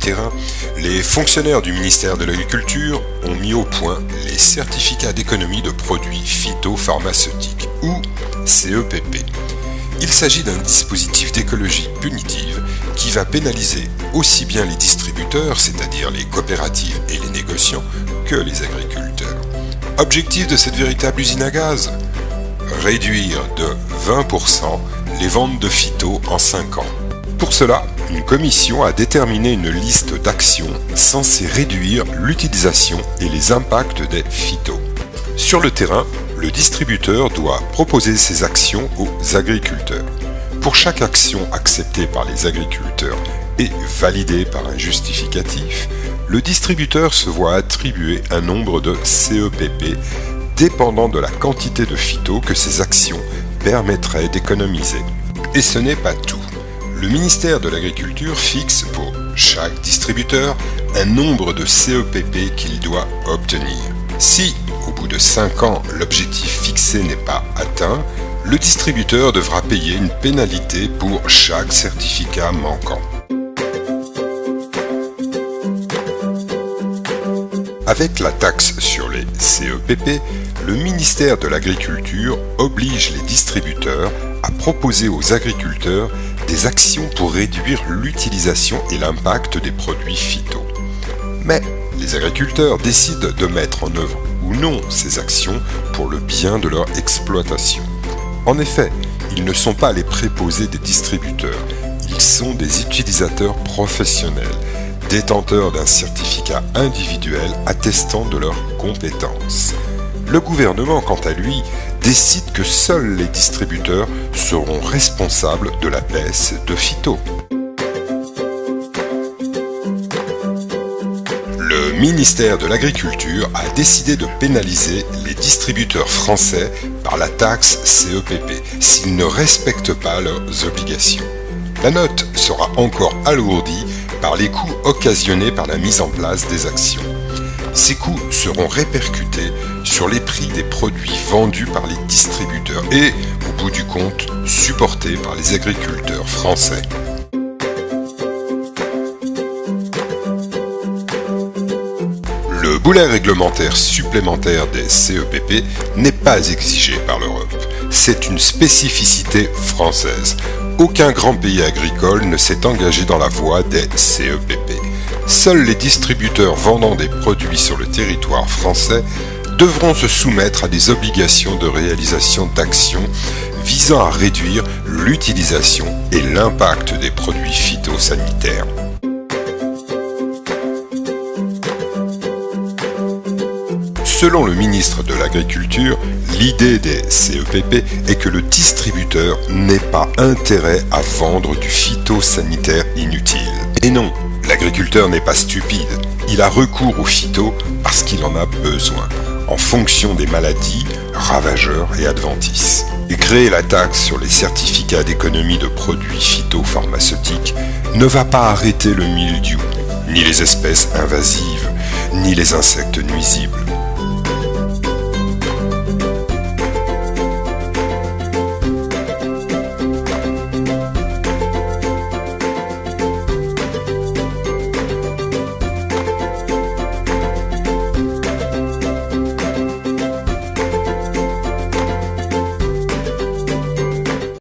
terrain, les fonctionnaires du ministère de l'Agriculture ont mis au point les certificats d'économie de produits phytopharmaceutiques, ou CEPP. Il s'agit d'un dispositif d'écologie punitive qui va pénaliser aussi bien les distributeurs, c'est-à-dire les coopératives et les négociants, que les agriculteurs. Objectif de cette véritable usine à gaz ? Réduire de 20% les ventes de phyto en 5 ans. Pour cela, une commission a déterminé une liste d'actions censées réduire l'utilisation et les impacts des phytos. Sur le terrain, le distributeur doit proposer ses actions aux agriculteurs. Pour chaque action acceptée par les agriculteurs et validée par un justificatif, le distributeur se voit attribuer un nombre de CEPP dépendant de la quantité de phyto que ces actions permettraient d'économiser. Et ce n'est pas tout. Le ministère de l'Agriculture fixe pour chaque distributeur un nombre de CEPP qu'il doit obtenir. Si, au bout de 5 ans, l'objectif fixé n'est pas atteint, le distributeur devra payer une pénalité pour chaque certificat manquant. Avec la taxe sur les CEPP, le ministère de l'Agriculture oblige les distributeurs à proposer aux agriculteurs des actions pour réduire l'utilisation et l'impact des produits phyto. Mais les agriculteurs décident de mettre en œuvre ou non ces actions pour le bien de leur exploitation. En effet, ils ne sont pas les préposés des distributeurs, ils sont des utilisateurs professionnels, détenteurs d'un certificat individuel attestant de leurs compétences. Le gouvernement, quant à lui, décide que seuls les distributeurs seront responsables de la baisse de phyto. Le ministère de l'Agriculture a décidé de pénaliser les distributeurs français par la taxe CEPP s'ils ne respectent pas leurs obligations. La note sera encore alourdie par les coûts occasionnés par la mise en place des actions. Ces coûts seront répercutés sur les prix des produits vendus par les distributeurs et, au bout du compte, supportés par les agriculteurs français. Le boulet réglementaire supplémentaire des CEPP n'est pas exigé par l'Europe. C'est une spécificité française. Aucun grand pays agricole ne s'est engagé dans la voie des CEPP. Seuls les distributeurs vendant des produits sur le territoire français devront se soumettre à des obligations de réalisation d'actions visant à réduire l'utilisation et l'impact des produits phytosanitaires. Selon le ministre de l'Agriculture, l'idée des CEPP est que le distributeur n'ait pas intérêt à vendre du phytosanitaire inutile. Et non, l'agriculteur n'est pas stupide, il a recours au phyto parce qu'il en a besoin, en fonction des maladies, ravageurs et adventices. Et créer la taxe sur les certificats d'économie de produits phytopharmaceutiques ne va pas arrêter le mildiou, ni les espèces invasives, ni les insectes nuisibles.